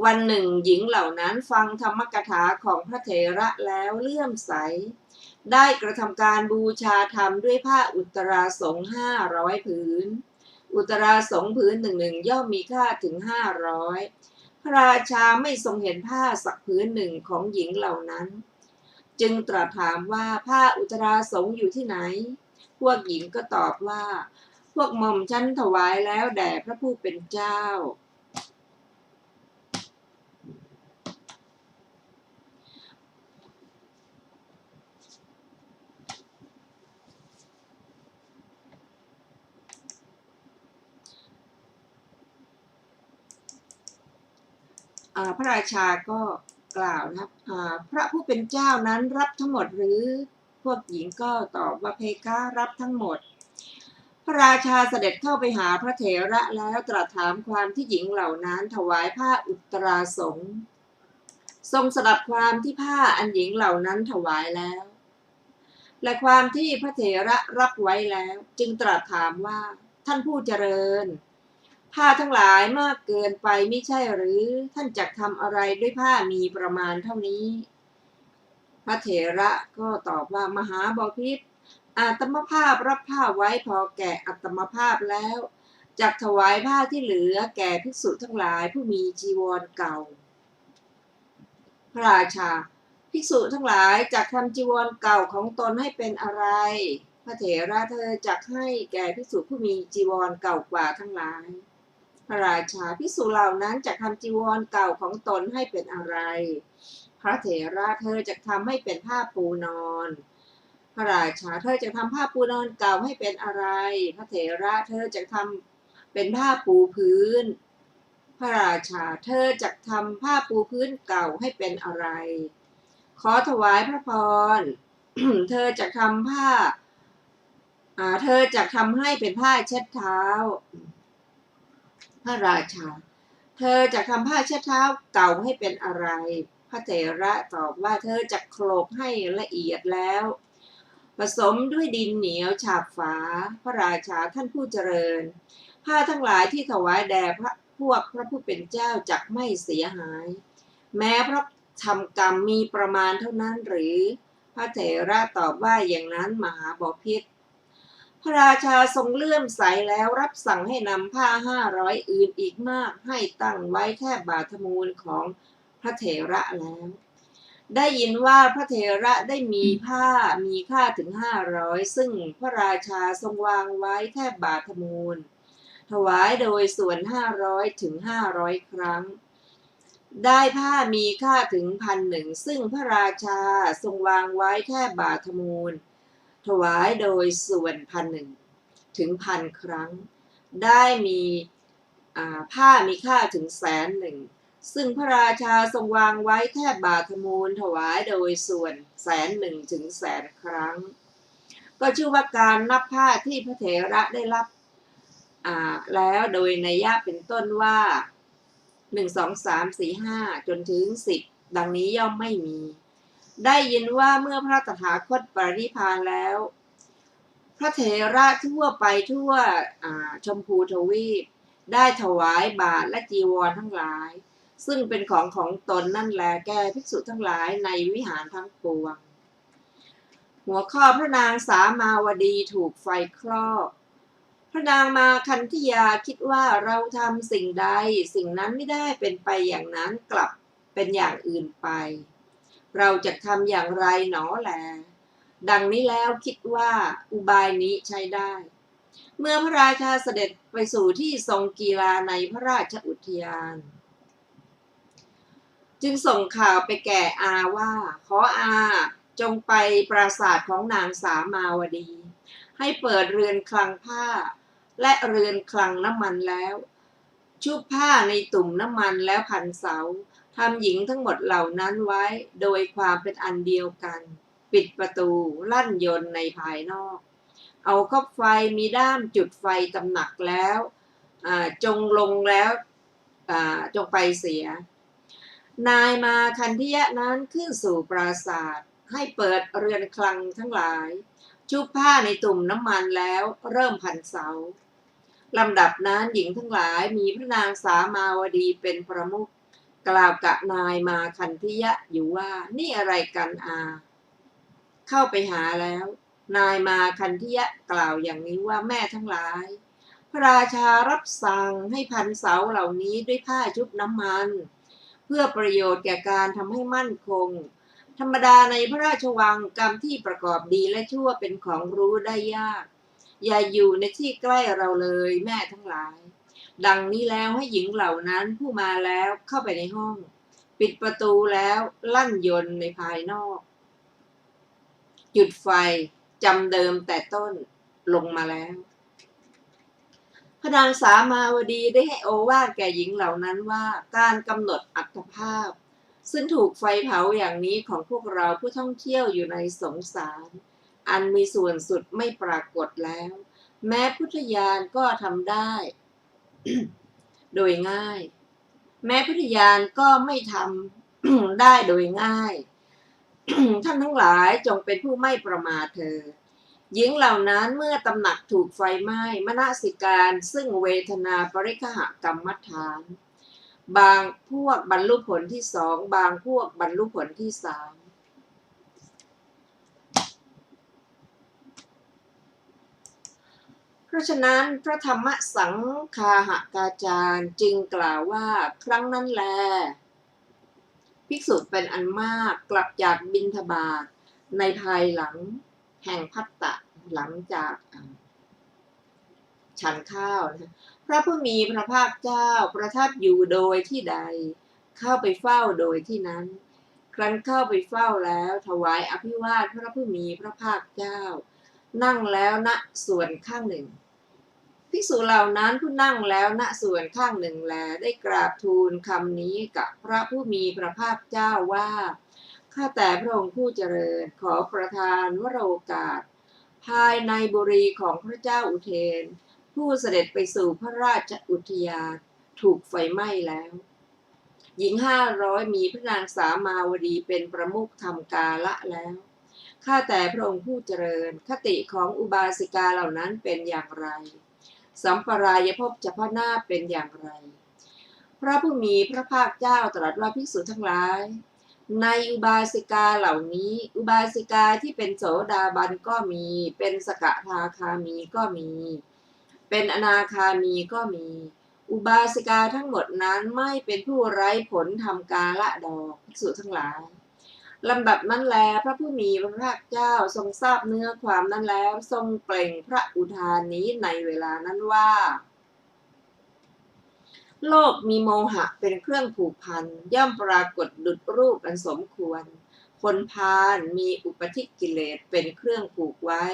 วันหนึ่งหญิงเหล่านั้นฟังธรรมกถาของพระเถระแล้วเลื่อมใสได้กระทำการบูชาธรรมด้วยผ้าอุตราสงฆ์500 ผืนอุตราสงฆ์ผืนหนึ่งย่อมมีค่าถึง500พระราชาไม่ทรงเห็นผ้าสักผืนหนึ่งของหญิงเหล่านั้นจึงตรัสถามว่าผ้าอุตราสงฆ์อยู่ที่ไหนพวกหญิงก็ตอบว่าพวกหม่อมฉันถวายแล้วแด่พระผู้เป็นเจ้าพระราชาก็กล่าวนะพระผู้เป็นเจ้านั้นรับทั้งหมดหรือพวกหญิงก็ตอบว่าเพคะรับทั้งหมดพระราชาเสด็จเข้าไปหาพระเถระแล้วตรัสถามความที่หญิงเหล่านั้นถวายผ้าอุตราสงฆ์ทรงสดับความที่ผ้าอันหญิงเหล่านั้นถวายแล้วและความที่พระเถระรับไว้แล้วจึงตรัสถามว่าท่านผู้เจริญผ้าทั้งหลายมากเกินไปไม่ใช่หรือท่านจักทำอะไรด้วยผ้ามีประมาณเท่านี้พระเถระก็ตอบว่ามหาบพิตรอาตมภาพรับผ้าไว้พอแก่อัตมภาพแล้วจักถวายผ้าที่เหลือแก่ภิกษุทั้งหลายผู้มีจีวรเก่าพระราชาภิกษุทั้งหลายจักทำจีวรเก่าของตนให้เป็นอะไรพระเถระเธอจักให้แก่ภิกษุผู้มีจีวรเก่ากว่าทั้งหลายพระราชาภิกษุเหล่านั้นจักทำจีวรเก่าของตนให้เป็นอะไรพระเถระเธอจักทำให้เป็นผ้าปูนอนพระราชาเธอจักทำผ้าปูนอนเก่าให้เป็นอะไรพระเถระเธอจักทำเป็นผ้าปูพื้นพระราชาเธอจักทำผ้าปูพื้นเก่าให้เป็นอะไรขอถวายพระพร เธอจักทำผ้าเธอจักทำให้เป็นผ้าเช็ดเท้าพระราชาเธอจักทำผ้าเช็ดเท้าเก่าให้เป็นอะไรพระเถระตอบว่าเธอจักโขลกให้ละเอียดแล้วผสมด้วยดินเหนียวฉาบฝาพระราชาท่านผู้เจริญผ้าทั้งหลายที่ถวายแด่พวกพระผู้เป็นเจ้าจักไม่เสียหายแม้เพราะทำกรรมมีประมาณเท่านั้นหรือพระเถระตอบว่าอย่างนั้นมหาบพิตรพระราชาทรงเลื่อมใสแล้วรับสั่งให้นำผ้า500อื่นอีกมากให้ตั้งไว้แทบบาทมูลของพระเถระแล้วได้ยินว่าพระเถระได้มีผ้ามีค่าถึง500ซึ่งพระราชาทรงวางไว้แทบบาทมูลถวายโดยส่วน500ถึง500ครั้งได้ผ้ามีค่าถึง1,000ซึ่งพระราชาทรงวางไว้แทบบาทมูลถวายโดยส่วน1,000ถึง1,000ครั้งได้มีผ้ามีค่าถึง100,000ซึ่งพระราชาทรงวางไว้แทบบาทมูลถวายโดยส่วน100,000ถึง100,000ครั้งก็ชื่อว่าการนับผ้าที่พระเถระได้รับแล้วโดยนัยยะเป็นต้นว่า1 2 3 4 5จนถึง10ดังนี้ย่อมไม่มีได้ยินว่าเมื่อพระตถาคตปรินิพพานแล้วพระเถระทั่วไปทั่วชมพูทวีปได้ถวายบาตรและจีวรทั้งหลายซึ่งเป็นของตนนั่นแลแก่ภิกษุทั้งหลายในวิหารทั้งปวงหัวข้อพระนางสามาวดีถูกไฟคลอกพระนางมาคันธยาคิดว่าเราทำสิ่งใดสิ่งนั้นไม่ได้เป็นไปอย่างนั้นกลับเป็นอย่างอื่นไปเราจะทำอย่างไรหนอแลดังนี้แล้วคิดว่าอุบายนี้ใช้ได้เมื่อพระราชาเสด็จไปสู่ที่ทรงกีฬาในพระราชอุทยานจึงส่งข่าวไปแก่อาว่าขออาจงไปปราสาทของนางสามาวดีให้เปิดเรือนคลังผ้าและเรือนคลังน้ำมันแล้วชุบผ้าในตุ่มน้ำมันแล้วพันเสาทำหญิงทั้งหมดเหล่านั้นไว้โดยความเป็นอันเดียวกันปิดประตูลั่นยนต์ในภายนอกเอาคบไฟมีด้ามจุดไฟตำหนักแล้วจงลงแล้วจงไปเสียนายมาคันธยะนั้นขึ้นสู่ปราสาทให้เปิดเรือนคลังทั้งหลายชุบผ้าในตุ่มน้ำมันแล้วเริ่มพันเสาลำดับนั้นหญิงทั้งหลายมีพระนางสามาวดีเป็นประมุข กล่าวกับนายมาคันธิยะอยู่ว่านี่อะไรกันเข้าไปหาแล้วนายมาคันธิยะกล่าวอย่างนี้ว่าแม่ทั้งหลายพระราชารับสั่งให้พันเสาเหล่านี้ด้วยผ้าชุบน้ำมันเพื่อประโยชน์แก่การทำให้มั่นคงธรรมดาในพระราชวังกรรมที่ประกอบดีและชั่วเป็นของรู้ได้ยากอย่าอยู่ในที่ใกล้เราเลยแม่ทั้งหลายดังนี้แล้วให้หญิงเหล่านั้นผู้มาแล้วเข้าไปในห้องปิดประตูแล้วลั่นยนต์ในภายนอกจุดไฟจำเดิมแต่ต้นลงมาแล้วพระนางสามาวดีได้ให้โอวาทแก่หญิงเหล่านั้นว่าการกำหนดอัตภาพซึ่งถูกไฟเผาอย่างนี้ของพวกเราผู้ท่องเที่ยวอยู่ในสงสารอันมีส่วนสุดไม่ปรากฏแล้วแม้พุทธญาณก็ทำได้ โดยง่ายแม้พุทธญาณก็ไม่ทำ ได้โดยง่าย ท่านทั้งหลายจงเป็นผู้ไม่ประมาทเถิดหญิงเหล่านั้นเมื่อตำหนักถูกไฟไหม้มนสิการซึ่งเวทนาปริฆะกรรมฐานบางพวกบรรลุผลที่สองบางพวกบรรลุผลที่สามเพราะฉะนั้นพระธรรมสังฆาหกาจารย์จึงกล่าวว่าครั้งนั้นแลภิกษุเป็นอันมากกลับจากบิณฑบาตในภายหลังแห่งภัตตะหลังจากฉันข้าวนะพระผู้มีพระภาคเจ้าประทับอยู่โดยที่ใดเข้าไปเฝ้าโดยที่นั้นครั้นเข้าไปเฝ้าแล้วถวายอภิวาทพระผู้มีพระภาคเจ้านั่งแล้วณส่วนข้างหนึ่งภิกษุเหล่านั้นผู้นั่งแล้วณส่วนข้างหนึ่งแลได้กราบทูลคำนี้กับพระผู้มีพระภาคเจ้าว่าข้าแต่พระองค์ผู้เจริญขอประทานวโรกาสภายในบุรีของพระเจ้าอุเทนผู้เสด็จไปสู่พระราชอุทยานถูกไฟไหม้แล้วหญิง500มีพระนางสามาวดีเป็นประมุขทำกาละแล้วข้าแต่พระองค์ผู้เจริญคติของอุบาสิกาเหล่านั้นเป็นอย่างไรสัมปรายภพเฉพาะหน้าเป็นอย่างไรพระผู้มีพระภาคเจ้าตรัสว่าภิกษุทั้งหลายในอุบาสิกาเหล่านี้อุบาสิกาที่เป็นโสดาบันก็มีเป็นสกทาคามีก็มีเป็นอนาคามีก็มีอุบาสิกาทั้งหมดนั้นไม่เป็นผู้ไร้ผลทำกาละดอกภิกษุทั้งหลายลำดับนั้นแลพระผู้มีพระภาคเจ้าทรงทราบเนื้อความนั้นแล้วทรงเปล่งพระอุทานนี้ในเวลานั้นว่าโลกมีโมหะเป็นเครื่องผูกพันย่อมปรากฏดุจรูปอันสมควรคนพาลมีอุปธิกิเลสเป็นเครื่องผูกไว้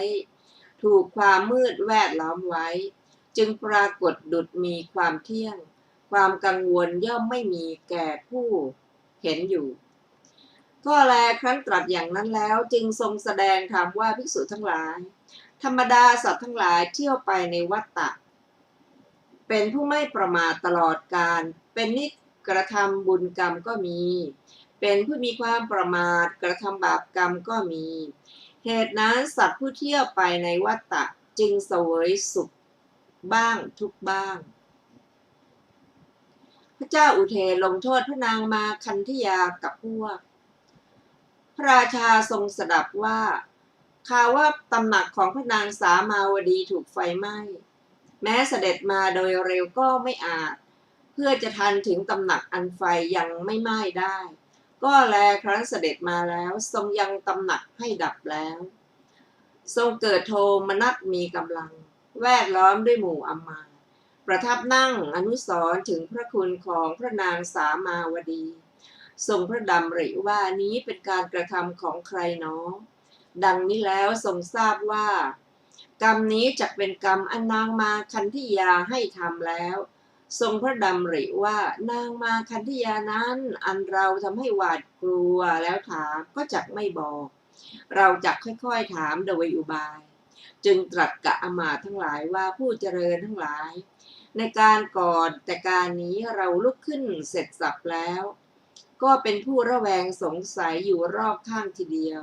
ถูกความมืดแวดล้อมไว้จึงปรากฏดุจมีความเที่ยงความกังวลย่อมไม่มีแก่ผู้เห็นอยู่ก็แลครั้นตรัสอย่างนั้นแล้วจึงทรงแสดงธรรมว่าภิกษุทั้งหลายธรรมดาสัตว์ทั้งหลายเที่ยวไปในวัฏฏะเป็นผู้ไม่ประมาทตลอดกาลเป็นนิจกระทำบุญกรรมก็มีเป็นผู้มีความประมาทกระทำบาปกรรมก็มีเหตุนั้นสัตว์ผู้เที่ยวไปในวัฏฏะจึงเสวยสุขบ้างทุกบ้างพระเจ้าอุเทนลงโทษพระนางมาคันธยากับพวกพระราชาทรงสดับว่าข่าวว่าตำหนักของพระนางสามาวดีถูกไฟไหม้แม้เสด็จมาโดยเร็วก็ไม่อาจเพื่อจะทันถึงตำหนักอันไฟยังไม่ไหม้ได้ก็แลครั้นเสด็จมาแล้วทรงยังตำหนักให้ดับแล้วทรงเกิดโทมนัสมีกำลังแวดล้อมด้วยหมู่อมาตย์ประทับนั่งอนุสรณ์ถึงพระคุณของพระนางสามาวดีทรงพระดำริว่านี้เป็นการกระทำของใครเนาะดังนี้แล้วทรงทราบว่ากรรมนี้จักเป็นกรรมอันนางมาคันธยาให้ทำแล้วทรงพระดำริว่านางมาคันธยานั้นอันเราทำให้หวาดกลัวแล้วถามก็จักไม่บอกเราจักค่อยๆถามโดยอุบายจึงตรัสกับอมาตย์ทั้งหลายว่าผู้เจริญทั้งหลายในการก่อนแต่การนี้เราลุกขึ้นเสร็จสับแล้วก็เป็นผู้ระแวงสงสัยอยู่รอบข้างทีเดียว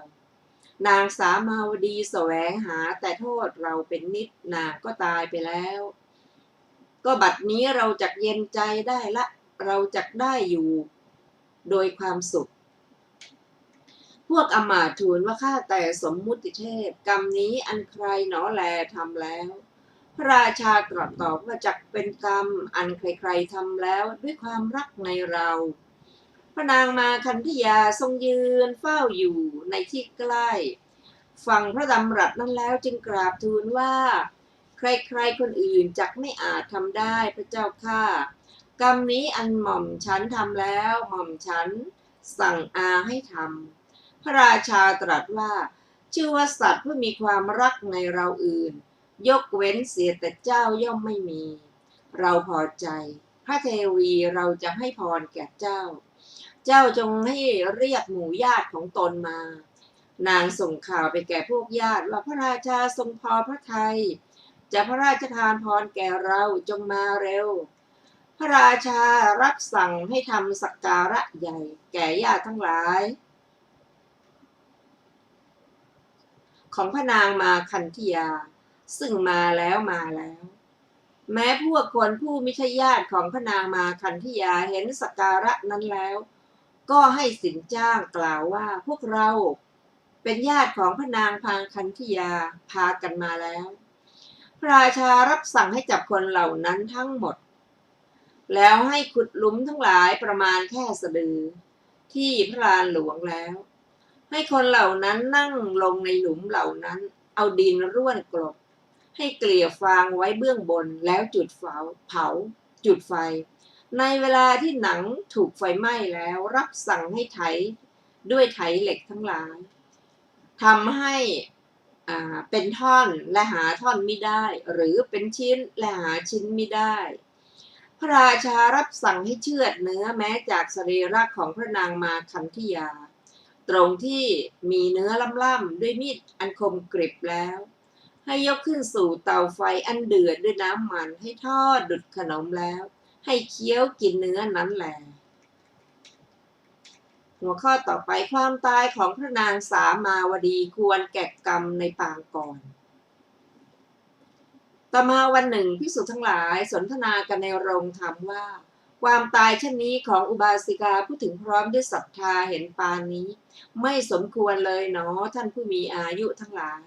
นางสามาวดีแสวงหาแต่โทษเราเป็นนิจนางก็ตายไปแล้วก็บัดนี้เราจักเย็นใจได้ละเราจักได้อยู่ โดยความสุขพวกอมาตย์ทูลว่าข้าแต่สมมุติเทพกรรมนี้อันใครหนอแลทำแล้วพระราชาตรัสตอบว่าจักเป็นกรรมอันใครๆทำแล้วด้วยความรักในเราพระนางมาคันธยาทรงยืนเฝ้าอยู่ในที่ใกล้ฟังพระดำรัสนั้นแล้วจึงกราบทูลว่าใครๆคนอื่นจักไม่อาจทำได้พระเจ้าข้ากรรมนี้อันหม่อมฉันทำแล้วหม่อมฉันสั่งอาให้ทำพระราชาตรัสว่าชื่อว่าสัตว์ผู้มีความรักในเราอื่นยกเว้นเสียแต่เจ้าย่อมไม่มีเราพอใจพระเทวีเราจะให้พรแก่เจ้าเจ้าจงให้เรียกหมู่ญาติของตนมานางส่งข่าวไปแก่พวกญาติว่าพระราชาทรงพอพระทัยจะพระราชทานพรแก่เราจงมาเร็วพระราชารับสั่งให้ทำสักการะใหญ่แก่ญาติทั้งหลายของพระนางมาคันธยาซึ่งมาแล้วแม้พวกคนผู้ไม่ใช่ญาติของพระนางมาคันธยาเห็นสักการะนั้นแล้วก็ให้สินจ้างกล่าวว่าพวกเราเป็นญาติของพระนางพาคันธยาพากันมาแล้วพระราชารับสั่งให้จับคนเหล่านั้นทั้งหมดแล้วให้ขุดหลุมทั้งหลายประมาณแค่สะดือที่พระลานหลวงแล้วให้คนเหล่านั้นนั่งลงในหลุมเหล่านั้นเอาดินร่วนกลบให้เกลี่ยฟางไว้เบื้องบนแล้วจุดจุดไฟในเวลาที่หนังถูกไฟไหม้แล้วรับสั่งให้ไถด้วยไถเหล็กทั้งหลายทำให้เป็นท่อนและหาท่อนไม่ได้หรือเป็นชิ้นและหาชิ้นไม่ได้พระราชารับสั่งให้เชือดเนื้อแม้จากสรีระของพระนางมาคันธยาตรงที่มีเนื้อล่ำๆด้วยมีดอันคมกริบแล้วให้ยกขึ้นสู่เตาไฟอันเดือดด้วยน้ำมันให้ทอดดุจขนมแล้วให้เคี้ยวกินเนื้อนั้นแหละหัวข้อต่อไปความตายของพระนางสามาวดีควรแก่กรรมในปางก่อนต่อมาวันหนึ่งภิกษุทั้งหลายสนทนากันในโรงธรรมว่าความตายเช่นนี้ของอุบาสิกาผู้ถึงพร้อมด้วยศรัทธาเห็นปานนี้ไม่สมควรเลยเนาะท่านผู้มีอายุทั้งหลาย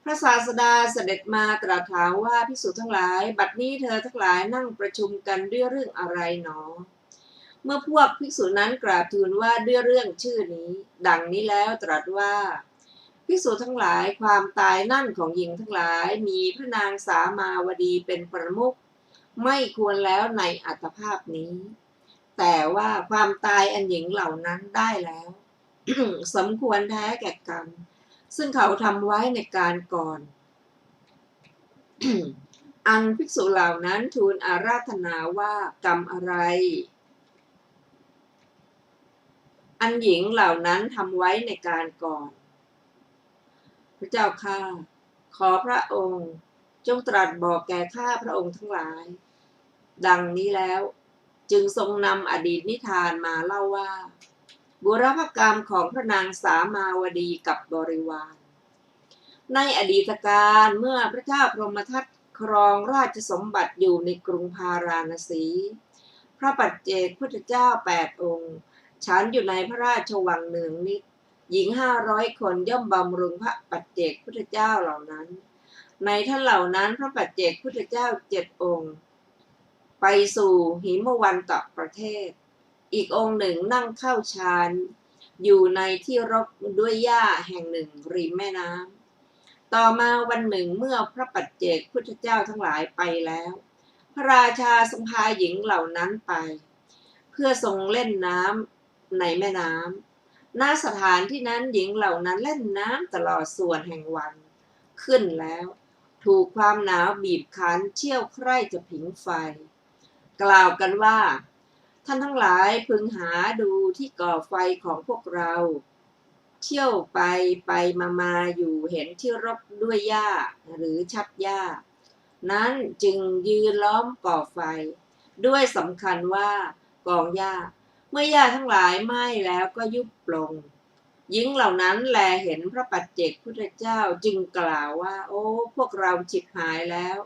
พระศาสดาเสด็จมาตรัสถามว่าภิกษุทั้งหลายบัดนี้เธอทั้งหลายนั่งประชุมกันด้วยเรื่องอะไรเนาะเมื่อพวกภิกษุนั้นกราบทูลว่าด้วยเรื่องชื่อนี้ดังนี้แล้วตรัสว่าภิกษุทั้งหลายความตายนั่นของหญิงทั้งหลายมีพระนางสามาวดีเป็นประมุขไม่ควรแล้วในอัตภาพนี้แต่ว่าความตายอันหญิงเหล่านั้นได้แล้ว สมควรแท้แก่กรรมซึ่งเขาทำไว้ในการก่อน อันภิกษุเหล่านั้นทูลอาราธนาว่ากรรมอะไรอันหญิงเหล่านั้นทำไว้ในการก่อนพระเจ้าข้าขอพระองค์จงตรัสบอกแก่ข้าพระองค์ทั้งหลายดังนี้แล้วจึงทรงนำอดีตนิทานมาเล่าว่าบุรพกรรมของพระนางสามาวดีกับบริวารในอดีตการเมื่อพระเจ้าพรหมทัตครองราชสมบัติอยู่ในกรุงพาราณสีพระปัจเจกพุทธเจ้า8 องค์ฉันอยู่ในพระราชวังเนืองนิดหญิง500 คนย่อมบำรุงพระปัจเจกพุทธเจ้าเหล่านั้นในท่านเหล่านั้นพระปัจเจกพุทธเจ้า7 องค์ไปสู่หิมวันตประเทศอีกองค์หนึ่งนั่งเข้าฌานอยู่ในที่รกด้วยหญ้าแห่งหนึ่งริมแม่น้ำต่อมาวันหนึ่งเมื่อพระปัจเจกพุทธเจ้าทั้งหลายไปแล้วพระราชาทรงพาหญิงเหล่านั้นไปเพื่อทรงเล่นน้ำในแม่น้ำณสถานที่นั้นหญิงเหล่านั้นเล่นน้ำตลอดส่วนแห่งวันขึ้นแล้วถูกความหนาวบีบคั้นเชี่ยวใคร่จะผิงไฟกล่าวกันว่าท่านทั้งหลายพึงหาดูที่ก่อไฟของพวกเราเที่ยวไปมาอยู่เห็นที่รกด้วยหญ้าหรือชับหญ้านั้นจึงยืนล้อมก่อไฟด้วยสำคัญว่ากองหญ้าเมื่อหญ้าทั้งหลายไหม้แล้วก็ยุบลงหญิงเหล่านั้นแลเห็นพระปัจเจกพุทธเจ้าจึงกล่าวว่าโอ้พวกเราฉิบหายแล้ว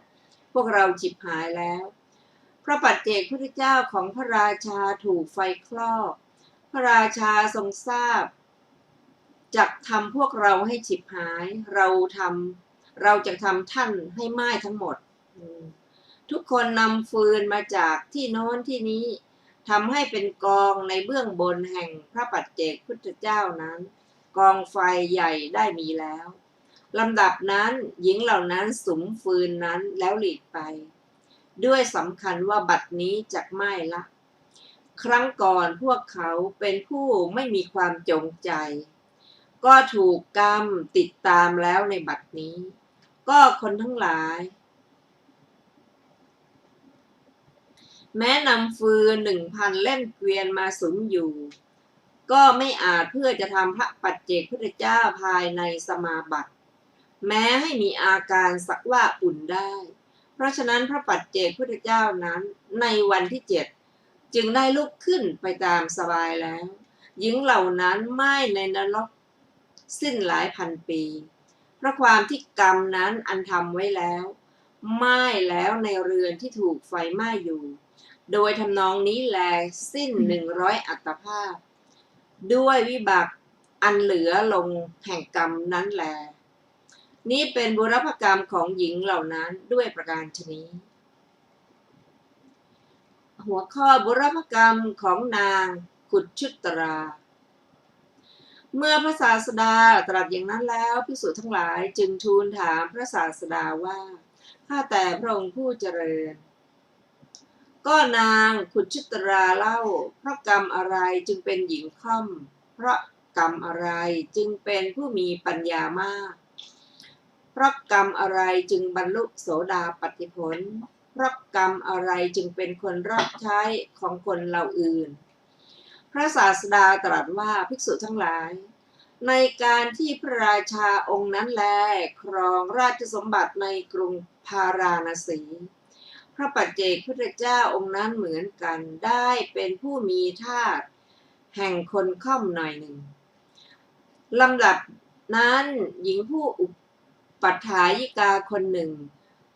พวกเราฉิบหายแล้วพระปัจเจกพุทธเจ้าของพระราชาถูกไฟคลอก พระราชาทรงทราบจักทำพวกเราให้ฉิบหายเราจะทำท่านให้ไหม้ทั้งหมดทุกคนนำฟืนมาจากที่โน้นที่นี้ทำให้เป็นกองในเบื้องบนแห่งพระปัจเจกพุทธเจ้านั้นกองไฟใหญ่ได้มีแล้วลำดับนั้นหญิงเหล่านั้นสุมฟืนนั้นแล้วหลีกไปด้วยสำคัญว่าบัดนี้จักไหม้ละครั้งก่อนพวกเขาเป็นผู้ไม่มีความจงใจก็ถูกกรรมติดตามแล้วในบัดนี้ก็คนทั้งหลายแม้นำฟืน 1,000 เล่มเกวียนมาสุมอยู่ก็ไม่อาจเพื่อจะทำพระปัจเจกพุทธเจ้าภายในสมาบัติแม้ให้มีอาการสักว่าอุ่นได้เพราะฉะนั้นพระปัจเจกพุทธเจ้านั้นในวันที่7จึงได้ลุกขึ้นไปตามสบายแล้วหญิงเหล่านั้นไหม้ในนรกสิ้นหลายพันปีเพราะความที่กรรมนั้นอันทำไว้แล้วไหม้แล้วในเรือนที่ถูกไฟไหม้อยู่โดยทำนองนี้แลสิ้น100 อัตภาพด้วยวิบากอันเหลือลงแห่งกรรมนั้นแลนี้เป็นบุรพกรรมของหญิงเหล่านั้นด้วยประการฉะนี้หัวข้อบุรพกรรมของนางขุดชุตราเมื่อพระศาสดาตรัสอย่างนั้นแล้วภิกษุทั้งหลายจึงทูลถามพระศาสดาว่าข้าแต่พระองค์ผู้เจริญก็นางขุดชุตราเล่าเพราะกรรมอะไรจึงเป็นหญิงค่อมเพราะกรรมอะไรจึงเป็นผู้มีปัญญามากเพราะกรรมอะไรจึงบรรลุโสดาปัตติผลเพราะกรรมอะไรจึงเป็นคนรับใช้ของคนเหล่าอื่นพระศาสดาตรัสว่าภิกษุทั้งหลายในการที่พระราชาองค์นั้นแลครองราชสมบัติในกรุงพาราณสีพระปัจเจกพุทธเจ้าองค์นั้นเหมือนกันได้เป็นผู้มีธาตุแห่งคนค่อมหน่อยหนึ่งลำดับนั้นหญิงผู้อุปัฏฐายิกาคนหนึ่ง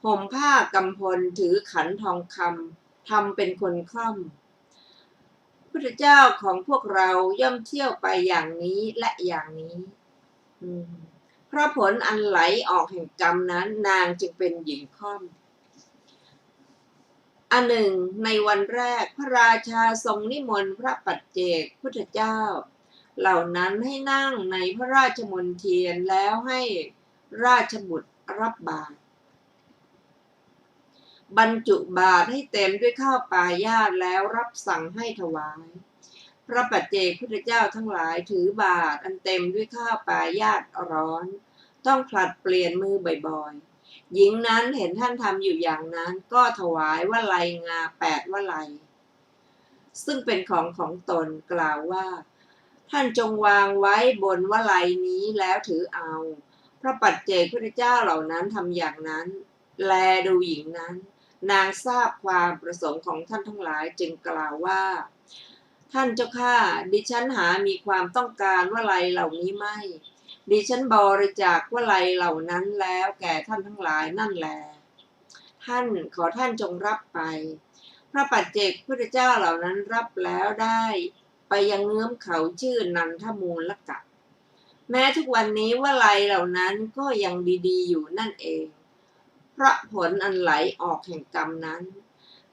ห่มผ้ากำพลถือขันทองคำทำเป็นคนค่อมพุทธเจ้าของพวกเราย่อมเที่ยวไปอย่างนี้และอย่างนี้เพราะผลอันไหลออกแห่งกรรมนั้นนางจึงเป็นหญิงค่อมอันหนึ่งในวันแรกพระราชาทรงนิมนต์พระปัจเจกพุทธเจ้าเหล่านั้นให้นั่งในพระราชมณฑียนแล้วให้ราชบุตรรับบาตรบรรจุบาตรให้เต็มด้วยข้าวปายาตแล้วรับสั่งให้ถวายพระปัจเจกพุทธเจ้าทั้งหลายถือบาตรอันเต็มด้วยข้าวปายาตร้อนต้องผลัดเปลี่ยนมือบ่อยๆหญิงนั้นเห็นท่านทำอยู่อย่างนั้นก็ถวายวลัยงา8 วลัยซึ่งเป็นของตนกล่าวว่าท่านจงวางไว้บนวลัยนี้แล้วถือเอาพระปัจเจกพุทธเจ้าเหล่านั้นทำอย่างนั้นแลดูหญิงนั้นนางทราบความประสงค์ของท่านทั้งหลายจึงกล่าวว่าท่านเจ้าข้าดิฉันหามีความต้องการวลัยเหล่านี้ไม่ดิฉันบริจาควลัยเหล่านั้นแล้วแก่ท่านทั้งหลายนั่นแลท่านขอท่านจงรับไปพระปัจเจกพุทธเจ้าเหล่านั้นรับแล้วได้ไปยังเงื้อมเขาชื่อนันทมูลกะแม้ทุกวันนี้วลัยเหล่านั้นก็ยังดีๆอยู่นั่นเองเพราะผลอันไหลออกแห่งกรรมนั้น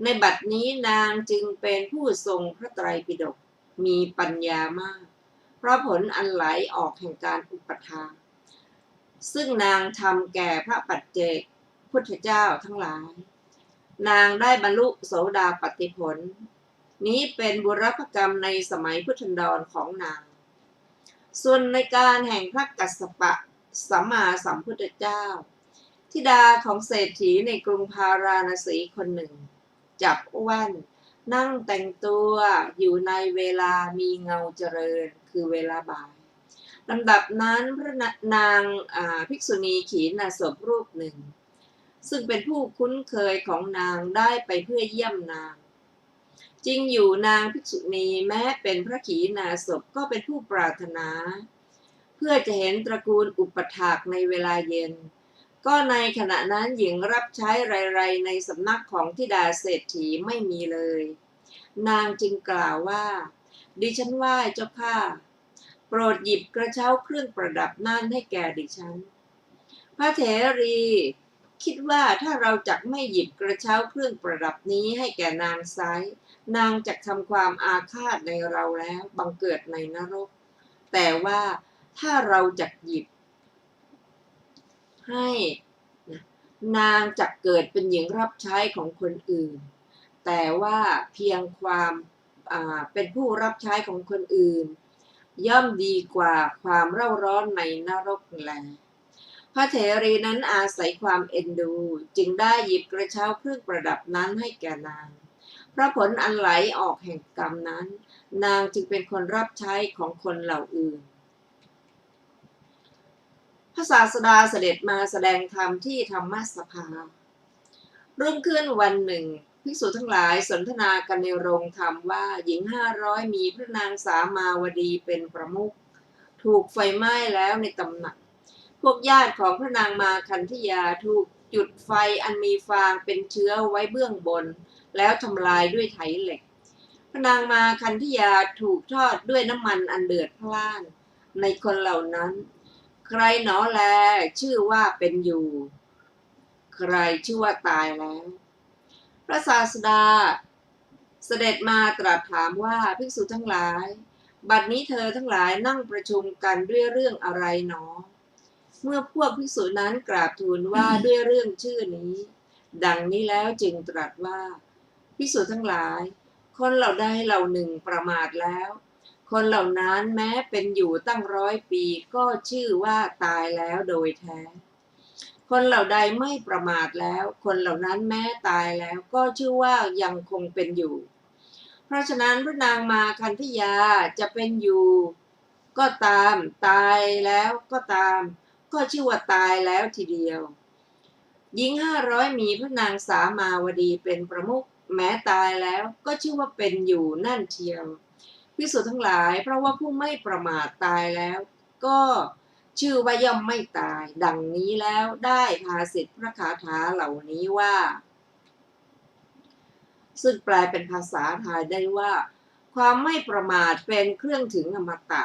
ในบัดนี้นางจึงเป็นผู้ทรงพระไตรปิฎกมีปัญญามากเพราะผลอันไหลออกแห่งการอุปทานซึ่งนางทำแก่พระปัจเจกพุทธเจ้าทั้งหลายนางได้บรรลุโสดาปัตติผลนี้เป็นบุรพกรรมในสมัยพุทธันดรของนางส่วนในการแห่งพระกัสสปะสัมมาสัมพุทธเจ้าธิดาของเศรษฐีในกรุงพาราณสีคนหนึ่งจับแว่นนั่งแต่งตัวอยู่ในเวลามีเงาเจริญคือเวลาบ่ายลำดับนั้นพระนางภิกษุณีขีณาสพรูปหนึ่งซึ่งเป็นผู้คุ้นเคยของนางได้ไปเพื่อเยี่ยมนางจริงอยู่นางภิกษุณีแม้เป็นพระขีณาสพก็เป็นผู้ปรารถนาเพื่อจะเห็นตระกูลอุปถากในเวลาเย็นก็ในขณะนั้นหญิงรับใช้ไรๆในสำนักของธิดาเศรษฐีไม่มีเลยนางจึงกล่าวว่า ดิฉันไหว้เจ้าข้าโปรดหยิบกระเช้าเครื่องประดับนั่นให้แก่ดิฉันพระเถรีคิดว่าถ้าเราจักไม่หยิบกระเช้าเครื่องประดับนี้ให้แก่นางไซนางจักทำความอาฆาตในเราแล้วบังเกิดในนรกแต่ว่าถ้าเราจักหยิบให้นางจักเกิดเป็นหญิงรับใช้ของคนอื่นแต่ว่าเพียงความเป็นผู้รับใช้ของคนอื่นย่อมดีกว่าความเร่าร้อนในนรกแลพระเถรีนั้นอาศัยความเอ็นดูจึงได้หยิบกระเช้าเครื่องประดับนั้นให้แก่นางเพราะผลอันไหลออกแห่งกรรมนั้นนางจึงเป็นคนรับใช้ของคนเหล่าอื่นพระศาสดาเสด็จมาแสดงธรรมที่ธรรมสภารุ่งขึ้นวันหนึ่งภิกษุทั้งหลายสนทนากันในโรงธรรมว่าหญิง500มีพระนางสามาวดีเป็นประมุขถูกไฟไหม้แล้วในตำหนักพวกญาติของพระนางมาคันธยาถูกจุดไฟอันมีฟางเป็นเชื้อไว้เบื้องบนแล้วทำลายด้วยไถเหล็กพระนางมาคันธยาถูกทอดด้วยน้ำมันอันเดือดพล่านในคนเหล่านั้นใครหนอแลชื่อว่าเป็นอยู่ใครชื่อว่าตายแล้วพระศาสดาเสด็จมาตรัสถามว่าภิกษุทั้งหลายบัดนี้เธอทั้งหลายนั่งประชุมกันด้วยเรื่องอะไรหนอเมื่อพวกภิกษุนั้นกราบทูลว่าด้วยเรื่องชื่อนี้ดังนี้แล้วจึงตรัสว่าภิกษุทั้งหลายคนเหล่าใดเหล่าหนึ่งประมาทแล้วคนเหล่านั้นแม้เป็นอยู่ตั้ง100 ปีก็ชื่อว่าตายแล้วโดยแท้คนเหล่าใดไม่ประมาทแล้วคนเหล่านั้นแม้ตายแล้วก็ชื่อว่ายังคงเป็นอยู่เพราะฉะนั้นพระนางมาคันธยาจะเป็นอยู่ก็ตามตายแล้วก็ตามก็ชื่อว่าตายแล้วทีเดียวหญิง500มีพระนางสามาวดีเป็นประมุขแม้ตายแล้วก็ชื่อว่าเป็นอยู่นั่นเทียวภิกษุทั้งหลายเพราะว่าผู้ไม่ประมาทตายแล้วก็ชื่อว่าย่อมไม่ตายดังนี้แล้วได้ภาษิตพระคาถาเหล่านี้ว่าซึ่งแปลเป็นภาษาไทยได้ว่าความไม่ประมาทเป็นเครื่องถึงอมตะ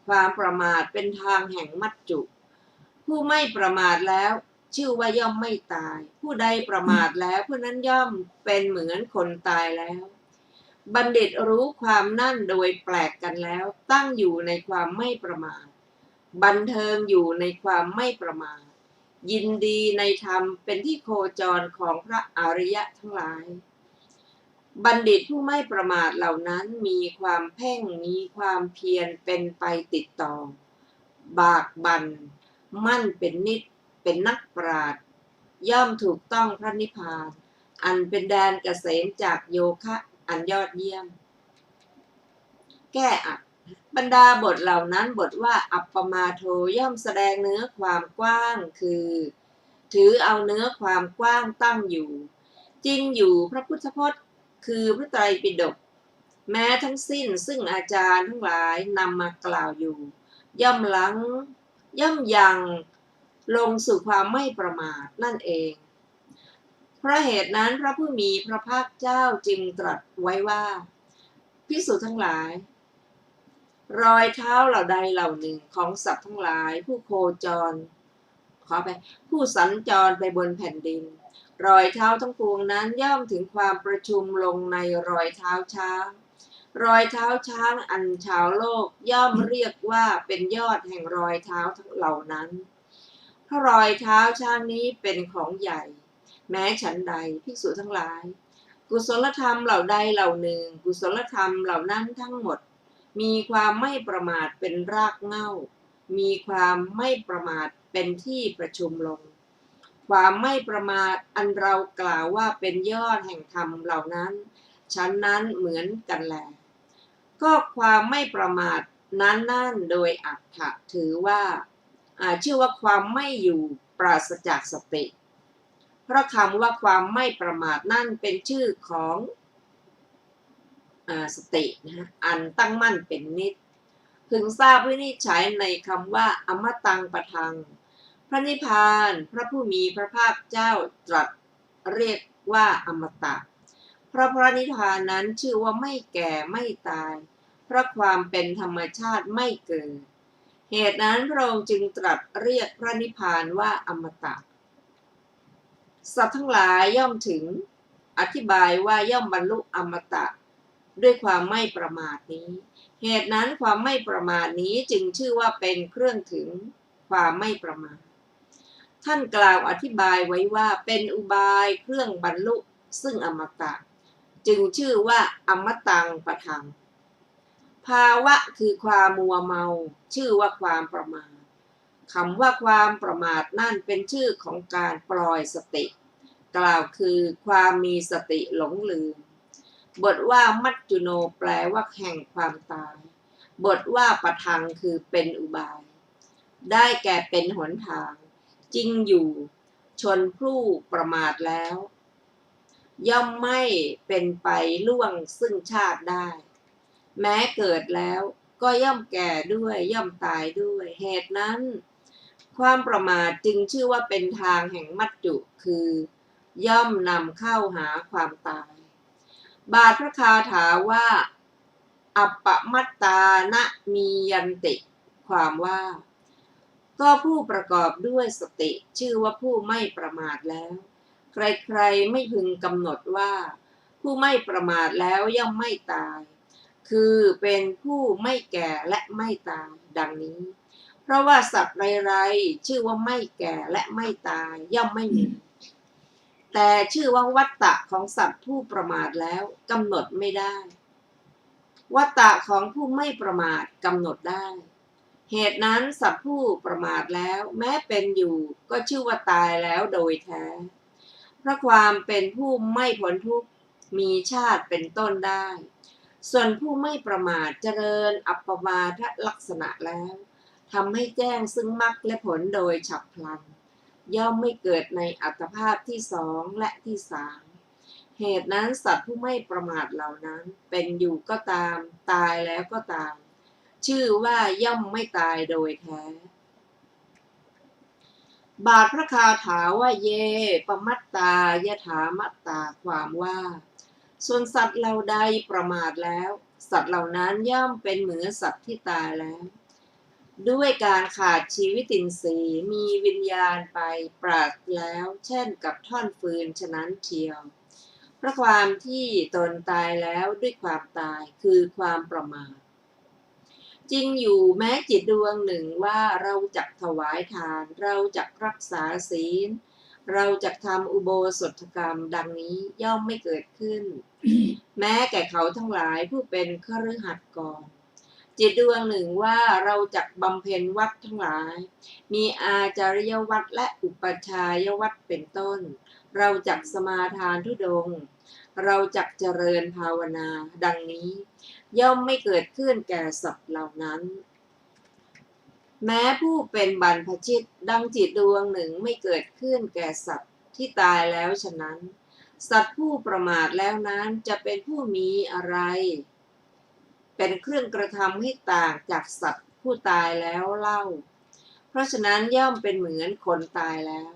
ความประมาทเป็นทางแห่งมัจจุผู้ไม่ประมาทแล้วชื่อว่าย่อมไม่ตายผู้ใดประมาทแล้วผู้นั้นย่อมเป็นเหมือนคนตายแล้วบัณฑิตรู้ความนั่นโดยแปลกกันแล้วตั้งอยู่ในความไม่ประมาทบันเทิงอยู่ในความไม่ประมาทยินดีในธรรมเป็นที่โคจรของพระอริยะทั้งหลายบัณฑิตผู้ไม่ประมาทเหล่านั้นมีความเพ่งมีความเพียรเป็นไปติดต่อบากบั่นมั่นเป็นนิจเป็นนักปราชญ์ย่อมถูกต้องพระนิพพานอันเป็นแดนเกษมจากโยคะอันยอดเยี่ยมแก้อัดบรรดาบทเหล่านั้นบทว่าอัปปมาโทย่อมแสดงเนื้อความกว้างคือถือเอาเนื้อความกว้างตั้งอยู่จริงอยู่พระพุทธพจน์คือพระไตรปิฎกแม้ทั้งสิ้นซึ่งอาจารย์ทั้งหลายนำมากล่าวอยู่ย่อมยังลงสู่ความไม่ประมาทนั่นเองเพราะเหตุนั้นพระผู้มีพระภาคเจ้าจึงตรัสไว้ว่าภิกษุทั้งหลายรอยเท้าเหล่าใดเหล่าหนึ่งของสัตว์ทั้งหลายผู้โคจรผู้สัญจรไปบนแผ่นดินรอยเท้าทั้งปวงนั้นย่อมถึงความประชุมลงในรอยเท้าช้างรอยเท้าช้างอันชาวโลกย่อมเรียกว่าเป็นยอดแห่งรอยเท้าทั้งเหล่านั้นเพราะรอยเท้าช้างนี้เป็นของใหญ่แม้ฉันใดภิกษุทั้งหลายกุศลธรรมเหล่าใดเหล่าหนึ่งกุศลธรรมเหล่านั้นทั้งหมดมีความไม่ประมาทเป็นรากเหง้ามีความไม่ประมาทเป็นที่ประชุมลงความไม่ประมาทอันเรากล่าวว่าเป็นยอดแห่งธรรมเหล่านั้นฉันนั้นเหมือนกันแลก็ความไม่ประมาทนั้นโดยอรรถะถือว่าชื่อว่าความไม่อยู่ปราศจากสติเพราะคำว่าความไม่ประมาทนั่นเป็นชื่อของสตินะอันตั้งมั่นเป็นนิจพึงทราบวินิจฉัยในคำว่าอมตังปะทังพระนิพพานพระผู้มีพระภาคเจ้าตรัสเรียกว่าอมตะเพราะพระนิพพานนั้นชื่อว่าไม่แก่ไม่ตาย เพราะความเป็นธรรมชาติไม่เกิดเหตุนั้นพระองค์จึงตรัสเรียกพระนิพพานว่าอมตะสัตว์ทั้งหลายย่อมถึงอธิบายว่าย่อมบรรลุอมตะด้วยความไม่ประมาทนี้เหตุนั้นความไม่ประมาทนี้จึงชื่อว่าเป็นเครื่องถึงความไม่ประมาทท่านกล่าวอธิบายไว้ว่าเป็นอุบายเครื่องบรรลุซึ่งอมตะจึงชื่อว่าอมตังปะทังภาวะคือความมัวเมาชื่อว่าความประมาทคำว่าความประมาทนั่นเป็นชื่อของการปล่อยสติกล่าวคือความมีสติหลงลืมบทว่ามัจจุโนแปลว่าแห่งความตายบทว่าปะทังคือเป็นอุบายได้แก่เป็นหนทางจริงอยู่ชนผู้ประมาทแล้วย่อมไม่เป็นไปล่วงซึ่งชาติได้แม้เกิดแล้วก็ย่อมแก่ด้วยย่อมตายด้วยเหตุนั้นความประมาทจึงชื่อว่าเป็นทางแห่งมัจจุคือย่อมนำเข้าหาความตายบาทพระคาถาว่าอัปปมัตตานะมียันติความว่าก็ผู้ประกอบด้วยสติชื่อว่าผู้ไม่ประมาทแล้วใครๆไม่พึงกำหนดว่าผู้ไม่ประมาทแล้วย่อมไม่ตายคือเป็นผู้ไม่แก่และไม่ตายดังนี้เพราะว่าสัตว์ไรๆชื่อว่าไม่แก่และไม่ตายย่อมไม่มีแต่ชื่อว่าวัฏฏะของสัตว์ผู้ประมาทแล้วกำหนดไม่ได้วัฏฏะของผู้ไม่ประมาทกำหนดได้เหตุนั้นสัตว์ผู้ประมาทแล้วแม้เป็นอยู่ก็ชื่อว่าตายแล้วโดยแท้เพราะความเป็นผู้ไม่พ้นทุกข์มีชาติเป็นต้นได้ส่วนผู้ไม่ประมาทเจริญอัปปมาทลักษณะแล้วทำให้แจ้งซึ่งมรรคและผลโดยฉับพลันย่อมไม่เกิดในอัตภาพที่สองและที่สามเหตุนั้นสัตว์ผู้ไม่ประมาทเหล่านั้นเป็นอยู่ก็ตามตายแล้วก็ตามชื่อว่าย่อมไม่ตายโดยแท้บาทพระคาถาว่าเยปมัตตายถามัตตาความว่าส่วนสัตว์เหล่าใดประมาทแล้วสัตว์เหล่านั้นย่อมเป็นเหมือนสัตว์ที่ตายแล้วด้วยการขาดชีวิตินทรีย์มีวิญญาณไปปราศแล้วเช่นกับท่อนฟืนฉะนั้นเทียวเพราะความที่ตนตายแล้วด้วยความตายคือความประมาทจริงอยู่แม้จิตดวงหนึ่งว่าเราจักถวายทานเราจักรักษาศีลเราจักทำอุโบสถกรรมดังนี้ย่อมไม่เกิดขึ้น แม้แก่เขาทั้งหลายผู้เป็นคฤหัสถ์ก่อนจิตดวงหนึ่งว่าเราจักบำเพ็ญวัดทั้งหลายมีอาจาริยวัดและอุปชายวัดเป็นต้นเราจักสมาทานธุดงค์เราจักเจริญภาวนาดังนี้ย่อมไม่เกิดขึ้นแก่สัตว์เหล่านั้นแม้ผู้เป็นบรรพชิตดังจิตดวงหนึ่งไม่เกิดขึ้นแก่สัตว์ที่ตายแล้วฉะนั้นสัตว์ผู้ประมาทแล้วนั้นจะเป็นผู้มีอะไรเป็นเครื่องกระทำให้ต่างจากสัตว์ผู้ตายแล้วเล่าเพราะฉะนั้นย่อมเป็นเหมือนคนตายแล้ว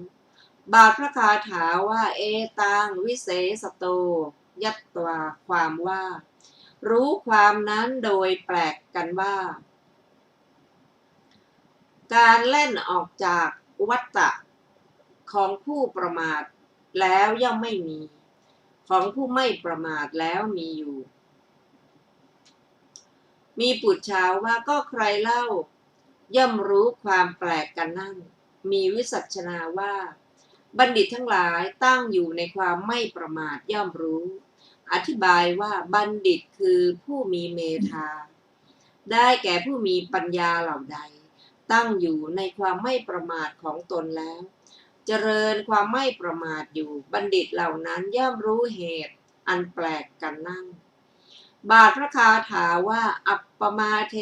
บาทพระคาถาว่าเอตังวิเศษโตยัตตวาความว่ารู้ความนั้นโดยแปลกกันว่าการเล่นออกจากวัฏฏะของผู้ประมาทแล้วย่อมไม่มีของผู้ไม่ประมาทแล้วมีอยู่มีปุจฉาว่าก็ใครเล่าย่อมรู้ความแปลกกันนั่นมีวิสัชนาว่าบัณฑิตทั้งหลายตั้งอยู่ในความไม่ประมาทย่อมรู้อธิบายว่าบัณฑิตคือผู้มีเมธาได้แก่ผู้มีปัญญาเหล่าใดตั้งอยู่ในความไม่ประมาทของตนแล้วเจริญความไม่ประมาทอยู่บัณฑิตเหล่านั้นย่อมรู้เหตุอันแปลกกันนั่นบาทพระคาถาว่าอัปปมาเท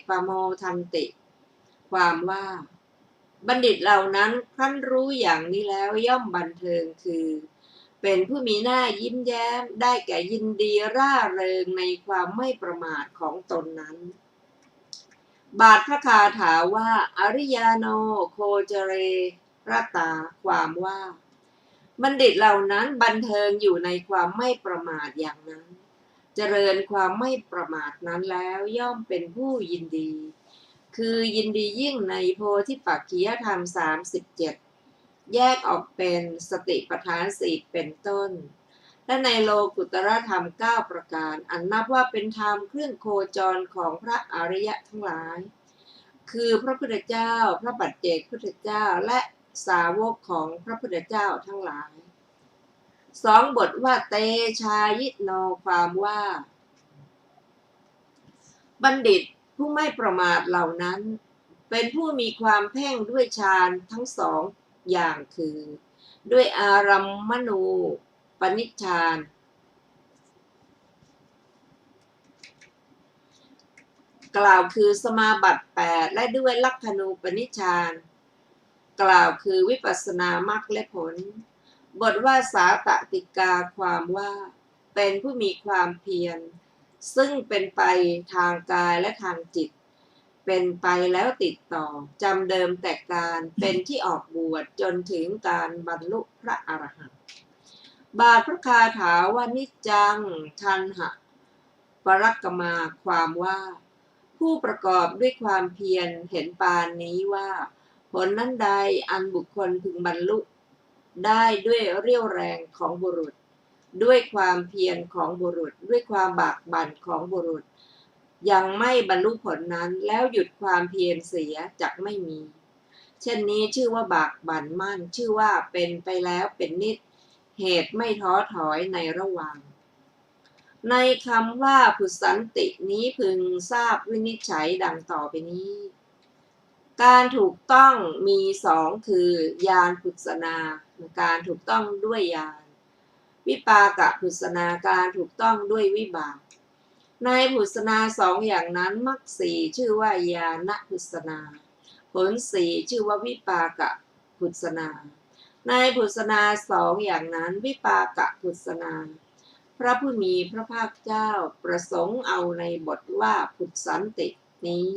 ปโมทันติความว่าบัณฑิตเหล่านั้นครั้นรู้อย่างนี้แล้วย่อมบันเทิงคือเป็นผู้มีหน้ายิ้มแย้มได้แก่ยินดีร่าเริงในความไม่ประมาทของตนนั้นบาทพระคาถาว่าอริยาโนโคจเรรตาความว่าบัณฑิตเหล่านั้นบันเทิงอยู่ในความไม่ประมาทอย่างนั้นเจ เจริญความไม่ประมาทนั้นแล้วย่อมเป็นผู้ยินดีคือยินดียิ่งในโพธิปักขิยธรรม37แยกออกเป็นสติปัฏฐานสี่เป็นต้นและในโลกุตรธรรม9ประการอันนับว่าเป็นธรรมเครื่องโคจรของพระอริยะทั้งหลายคือพระพุทธเจ้าพระปัจเจกพุทธเจ้าและสาวกของพระพุทธเจ้าทั้งหลาย2บทว่าเตชายิโนความว่าบัณฑิตผู้ไม่ประมาทเหล่านั้นเป็นผู้มีความเพ่งด้วยฌานทั้งสองอย่างคือด้วยอารัมมณูปนิชฌานกล่าวคือสมาบัติ8และด้วยลักขณูปนิชฌานกล่าวคือวิปัสสนามรรคและผลบทว่าสาตติกาความว่าเป็นผู้มีความเพียรซึ่งเป็นไปทางกายและทางจิตเป็นไปแล้วติดต่อจำเดิมแต่การเป็นที่ออกบวชจนถึงการบรรลุพระอรหันต์บาทพระคาถาว่านิจจังทันหะปรักกมาความว่าผู้ประกอบด้วยความเพียรเห็นปานนี้ว่าผลนั้นใดอันบุคคลพึงบรรลุได้ด้วยเรี่ยวแรงของบุรุษด้วยความเพียรของบุรุษด้วยความบากบั่นของบุรุษยังไม่บรรลุผลนั้นแล้วหยุดความเพียรเสียจักไม่มีเช่นนี้ชื่อว่าบากบั่นมั่นชื่อว่าเป็นไปแล้วเป็นนิจเหตุไม่ท้อถอยในระหว่างในคำว่าพุสันตินี้พึงทราบวินิจฉัยดังต่อไปนี้การถูกต้องมี2คือญาณพุสนาการถูกต้องด้วยญาณวิปากพุสนาการถูกต้องด้วยวิบากในพุสนา2อย่างนั้นมรรค4ชื่อว่าญาณพุสนาผล4ชื่อว่าวิปากพุสนาในพุสนา2อย่างนั้นวิปากพุสนาพระผู้มีพระภาคเจ้าประสงค์เอาในบทว่าพุสันตินี้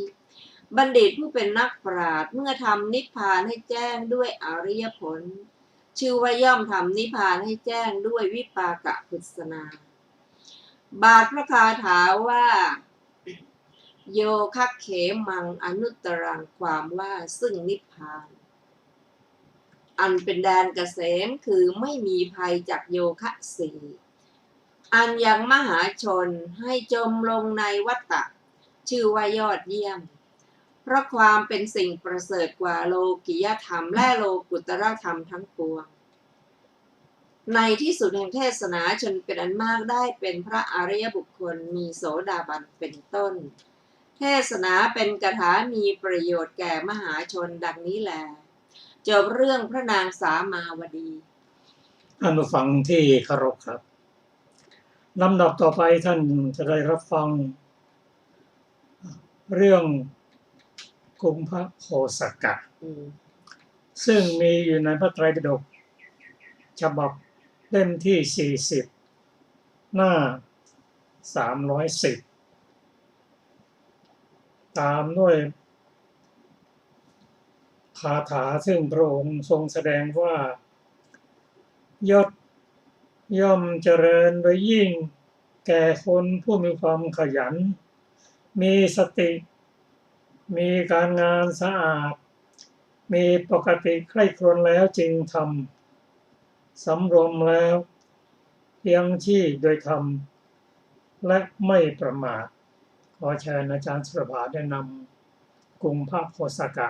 บัณฑิตผู้เป็นนักปราชญ์เมื่อทำนิพพานให้แจ้งด้วยอริยผลชื่อว่าย่อมทำนิพพานให้แจ้งด้วยวิปากพุสนาบาทพระคาถาว่าโยคะเขมังอนุตตรังความว่าซึ่งนิพพานอันเป็นแดนเกษมคือไม่มีภัยจากโยคะสี่อันยังมหาชนให้จมลงในวัฏฏะชื่อว่ายอดเยี่ยมเพราะความเป็นสิ่งประเสริฐกว่าโลกิยธรรมและโลกุตตรธรรมทั้งปวงในที่สุดแห่งเทศนาชนเป็นอันมากได้เป็นพระอริยบุคคลมีโสดาบันเป็นต้นเทศนาเป็นคาถามีประโยชน์แก่มหาชนดังนี้แลจบเรื่องพระนางสามาวดีท่านผู้ฟังที่เคารพครับลำดับต่อไปท่านจะได้รับฟังเรื่องกุมภโคสกะซึ่งมีอยู่ในพระไตรปิฎกฉบับเล่มที่40หน้า310ตามด้วยคาถาซึ่งพระองค์ทรงแสดงว่ายศย่อมเจริญโดยยิ่งแก่คนผู้มีความขยันมีสติมีการงานสะอาดมีปกติใคร่ครวญแล้วจึงทำสำรวมแล้วเพียงชีพโดยธรรมและไม่ประมาทขอเชิญอาจารย์สุรภาได้นำกุมภโคสกะ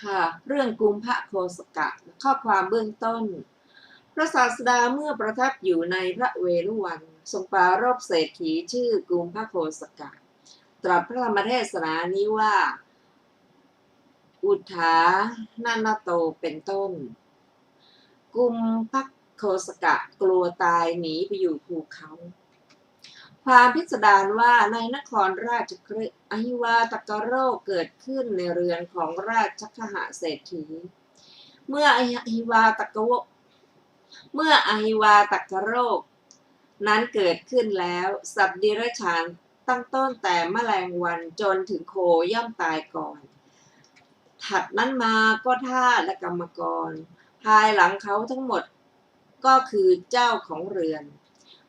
ค่ะเรื่องกุมภโคสกะข้อความเบื้องต้นพระศาสดาเมื่อประทับอยู่ในพระเวฬุวันทรงปรารภเศรษฐีชื่อกุมภโคสกะตรัสพระธรรมเทศนานี้ว่าอุทานานาโตเป็นต้นกุมภโคสกะกลัวตายหนีไปอยู่ภูเขาความพิสดารว่าในนครราชคฤห์อหิวาตกโรคเกิดขึ้นในเรือนของราชคหเศรษฐีเมื่ออหิวาตกโรคนั้นเกิดขึ้นแล้วสัตว์เดรัจฉานตั้งต้นแต่แมลงวันจนถึงโคย่อมตายก่อนถัดนั้นมาก็ทาสและกรรมกรภายหลังเขาทั้งหมดก็คือเจ้าของเรือน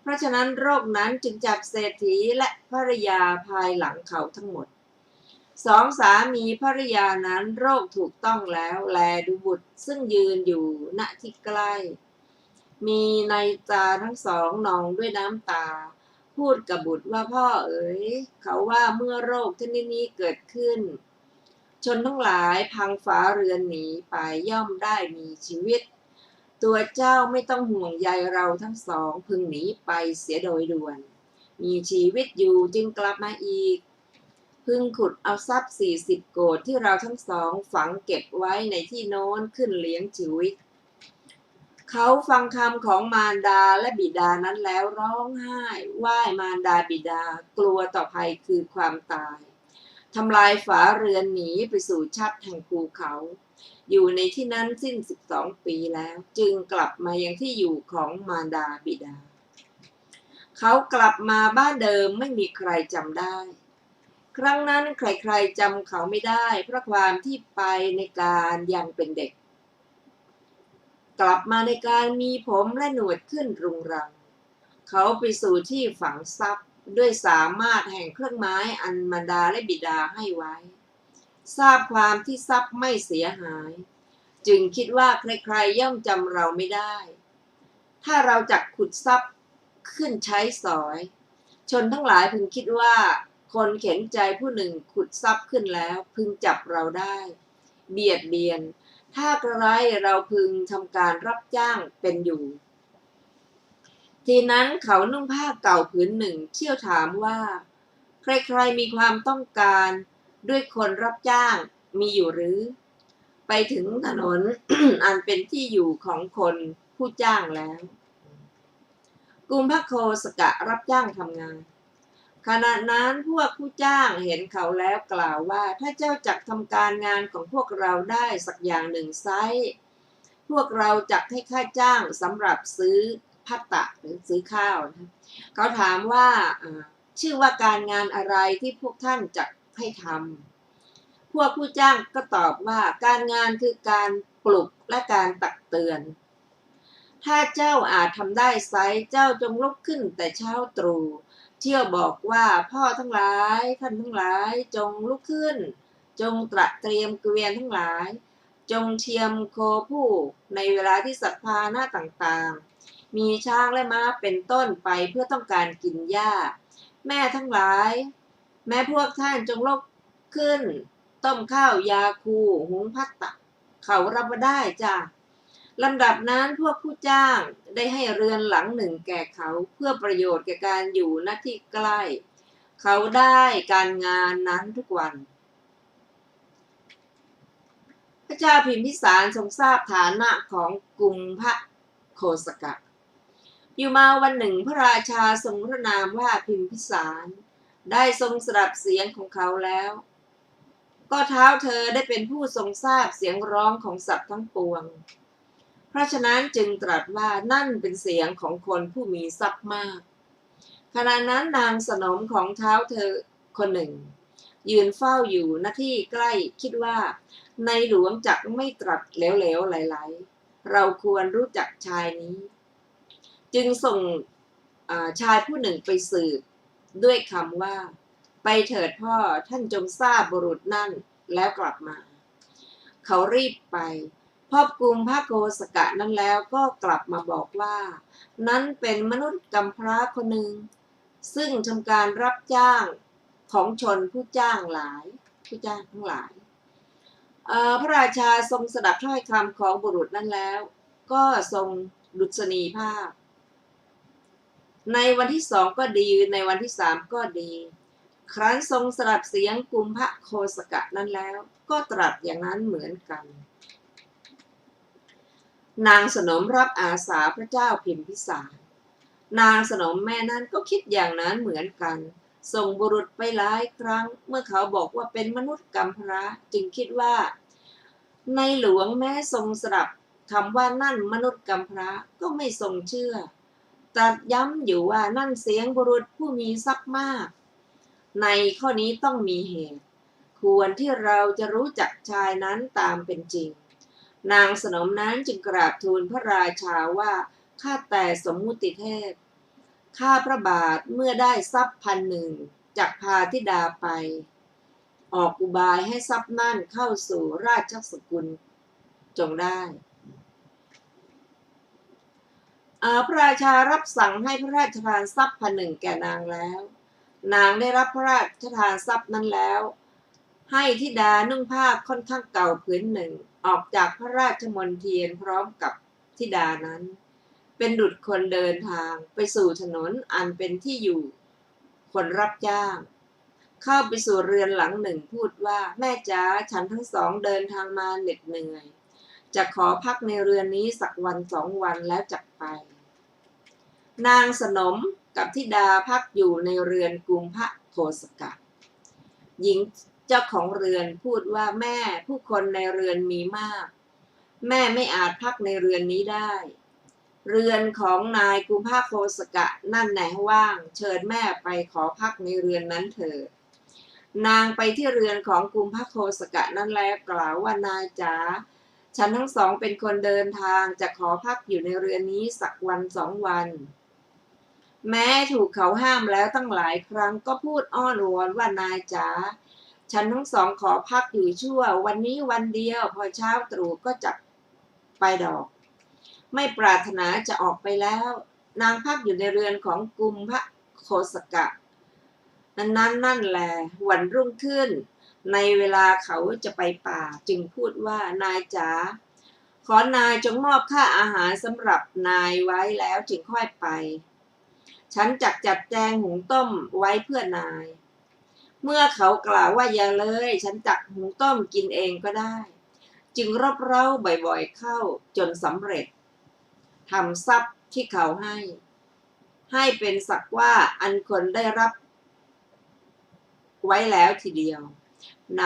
เพราะฉะนั้นโรคนั้นจึงจับเศรษฐีและภริยาภายหลังเขาทั้งหมดสองสามีภริยานั้นโรคถูกต้องแล้วแลดูบุตรซึ่งยืนอยู่ณที่ใกล้มีในตาทั้งสองนองด้วยน้ำตาพูดกับบุตรว่าพ่อเอ๋ยเขาว่าเมื่อโรคชนิดนี้เกิดขึ้นชนทั้งหลายพังฝาเรือนหนีไปย่อมได้มีชีวิตตัวเจ้าไม่ต้องห่วงใยเราทั้งสองพึงหนีไปเสียโดยด่วนมีชีวิตอยู่จึงกลับมาอีกพึงขุดเอาทรัพย์40 โกฏที่เราทั้งสองฝังเก็บไว้ในที่โน้นขึ้นเลี้ยงชีวิตเขาฟังคำของมารดาและบิดานั้นแล้วร้องไห้ไหว้มารดาบิดากลัวต่อภัยคือความตายทำลายฝาเรือนหนีไปสู่ชัดแห่งภูเขาอยู่ในที่นั้นสิ้น12 ปีแล้วจึงกลับมายังที่อยู่ของมารดาบิดาเขากลับมาบ้านเดิมไม่มีใครจำได้ครั้งนั้นใครๆจำเขาไม่ได้เพราะความที่ไปในการยังเป็นเด็กกลับมาในการมีผมและหนวดขึ้นรุงรังเขาไปสู่ที่ฝังทรัพย์ด้วยสามารถแห่งเครื่องไม้อันมารดาและบิดาให้ไว้ทราบความที่ทรัพย์ไม่เสียหายจึงคิดว่าใครๆย่อมจำเราไม่ได้ถ้าเราจักขุดทรัพย์ขึ้นใช้สอยชนทั้งหลายพึงคิดว่าคนเข็นใจผู้หนึ่งขุดทรัพย์ขึ้นแล้วพึงจับเราได้เบียดเบียนถ้ากระไรเราพึงทำการรับจ้างเป็นอยู่ทีนั้นเขานุ่งผ้าเก่าผืนหนึ่งเที่ยวถามว่าใครๆมีความต้องการด้วยคนรับจ้างมีอยู่หรือไปถึงถนน อันเป็นที่อยู่ของคนผู้จ้างแล้วกุมภโคสกะรับจ้างทำงานขณะนั้นพวกผู้จ้างเห็นเขาแล้วกล่าวว่าถ้าเจ้าจักทำการงานของพวกเราได้สักอย่างหนึ่งไซร้พวกเราจักให้ค่าจ้างสำหรับซื้อภัตตะหรือซื้อข้าวนะเขาถามว่าชื่อว่าการงานอะไรที่พวกท่านจักให้ทำพวกผู้จ้างก็ตอบว่าการงานคือการปลุกและการตักเตือนถ้าเจ้าอาจทำได้ไซร้เจ้าจงลุกขึ้นแต่เช้าตรู่เที่ยวบอกว่าพ่อทั้งหลายท่านทั้งหลายจงลุกขึ้นจงตระเตรียมเกวียนทั้งหลายจงเทียมโคผู้ในเวลาที่สัตว์พาหน้าต่างๆมีช้างและม้าเป็นต้นไปเพื่อต้องการกินหญ้าแม่ทั้งหลายแม้พวกท่านจงลุกขึ้นต้มข้าวยาคูหุงภัตตะเขารับมาได้จ้ะลำดับนั้นพวกผู้จ้างได้ให้เรือนหลังหนึ่งแก่เขาเพื่อประโยชน์แก่การอยู่ณที่ใกล้เขาได้การงานนั้นทุกวันพระเจ้าพิมพิสารทรงทราบฐานะของกุมภโคสกะอยู่มาวันหนึ่งพระราชาทรงพระนามว่าพิมพิสารได้ทรงสดับเสียงของเขาแล้วก็เท้าเธอได้เป็นผู้ทรงทราบเสียงร้องของสัตว์ทั้งปวงเพราะฉะนั้นจึงตรัสว่านั่นเป็นเสียงของคนผู้มีทรัพย์มากขณะนั้นนางสนมของเท้าเธอคนหนึ่งยืนเฝ้าอยู่ณที่ใกล้คิดว่าในหลวงจักไม่ตรัสเหลวๆไหลๆเราควรรู้จักชายนี้จึงส่งชายผู้หนึ่งไปสืบด้วยคำว่าไปเถิดพ่อท่านจงทราบบุรุษนั่นแล้วกลับมาเขารีบไปพบกุมภโคสกะนั้นแล้วก็กลับมาบอกว่านั้นเป็นมนุษย์กำพร้าคนหนึ่งซึ่งทำการรับจ้างของชนผู้จ้างทั้งหลายพระราชาทรงสดับถ้อยคำของบุรุษนั้นแล้วก็ทรงดุษณีภาพในวันที่2ก็ดีในวันที่3ก็ดีครั้นทรงสดับเสียงกุมภโคสกะนั้นแล้วก็ตรัสอย่างนั้นเหมือนกันนางสนมรับอาสาพระเจ้าพิมพิสารนางสนมแม่นั้นก็คิดอย่างนั้นเหมือนกันส่งบุรุษไปหลายครั้งเมื่อเขาบอกว่าเป็นมนุษย์กำพร้าจึงคิดว่าในหลวงแม้ทรงสดับคำว่านั่นมนุษย์กำพร้าก็ไม่ทรงเชื่อตรัสย้ำอยู่ว่านั่นเสียงบุรุษผู้มีทรัพย์มากในข้อนี้ต้องมีเหตุควรที่เราจะรู้จักชายนั้นตามเป็นจริงนางสนมนั้นจึงกราบทูลพระราชาว่าข้าแต่สมมุติเทพ ข้าพระบาทเมื่อได้ทรัพย์1,000จักพาธิดาไป ออกอุบายให้ทรัพย์นั่นเข้าสู่ราชสกุลจงได้พระราชารับสั่งให้พระราชทานทรัพย์1,000แก่นางแล้ว นางได้รับพระราชทานทรัพย์นั้นแล้ว ให้ธิดานุ่งผ้าค่อนข้างเก่าผืนหนึ่งออกจากพระราชมณฑีพร้อมกับธิดานั้น เป็นดุจคนเดินทางไปสู่ถนนอันเป็นที่อยู่คนรับจ้าง เข้าไปสู่เรือนหลังหนึ่งพูดว่าแม่จ๋าฉันทั้งสองเดินทางมาเหน็ดเหนื่อยจะขอพักในเรือนนี้สักวัน2 วันแล้วจักไป นางสนมกับธิดาพักอยู่ในเรือนกุมภโคสกะหญิงเจ้าของเรือนพูดว่าแม่ผู้คนในเรือนมีมากแม่ไม่อาจพักในเรือนนี้ได้เรือนของนายกุมภโคสกะนั่นแหนว่างเชิญแม่ไปขอพักในเรือนนั้นเถิดนางไปที่เรือนของกุมภโคสกะนั้นแล้วกล่าวว่านายจ๋าฉันทั้งสองเป็นคนเดินทางจะขอพักอยู่ในเรือนนี้สักวัน2 วันแม้ถูกเขาห้ามแล้วตั้งหลายครั้งก็พูดอ้อนวอนว่านายจ๋าฉันทั้งสองขอพักอยู่ชั่ววันนี้วันเดียวพอเช้าตรู่ก็จะไปดอกไม่ปรารถนาจะออกไปแล้วนางพักอยู่ในเรือนของกุมภโคสกะนั่นแหละวันรุ่งขึ้นในเวลาเขาจะไปป่าจึงพูดว่านายจ๋าขอนายจงมอบค่าอาหารสำหรับนายไว้แล้วจึงค่อยไปฉันจัดแจงหุงต้มไว้เพื่อนายเมื่อเขากล่าวว่าอย่าเลยฉันจักหุงต้มกินเองก็ได้จึงรบเร้าบ่อยๆเข้าจนสำเร็จทำทรัพย์ที่เขาให้เป็นสักว่าอันคนได้รับไว้แล้วทีเดียวน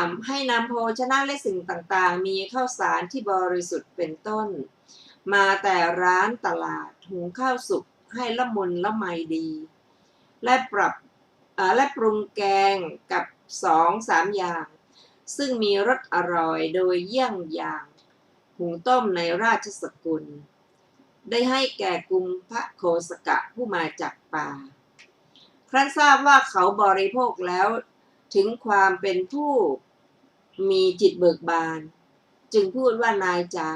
ำโภชนะและสิ่งต่างๆมีข้าวสารที่บริสุทธิ์เป็นต้นมาแต่ร้านตลาดหุงข้าวสุกให้ละมุนละไมดีและปรุงแกงกับ2-3 อย่างซึ่งมีรสอร่อยโดยเยี่ยงอย่างหุงต้มในราชสกุลได้ให้แก่กุมภโคสกะผู้มาจากป่าครั้นทราบว่าเขาบริโภคแล้วถึงความเป็นผู้มีจิตเบิกบานจึงพูดว่านายจ๋า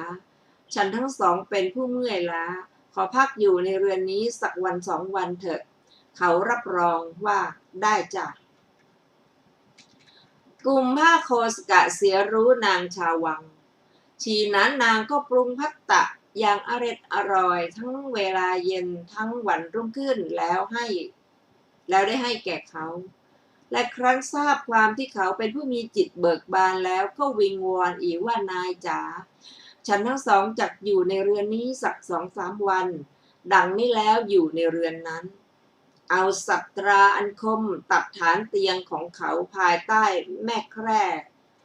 ฉันทั้งสองเป็นผู้เมื่อยล้าขอพักอยู่ในเรือนนี้สักวัน2 วันเถอะเขารับรองว่าได้จ้ะกุมภโคสกะเสียรู้นางชาววังชีนั้นนางก็ปรุงภัตตะอย่างอร่อยทั้งเวลาเย็นทั้งวันรุ่งขึ้นแล้วได้ให้แก่เขาและครั้นทราบความที่เขาเป็นผู้มีจิตเบิกบานแล้วก็วิงวอนอีกว่านายจ๋าฉันทั้งสองจักอยู่ในเรือนนี้สัก2-3 วันดังนี้แล้วอยู่ในเรือนนั้นเอาสัตราอันคมตัดฐานเตียงของเขาภายใต้แม่แคร่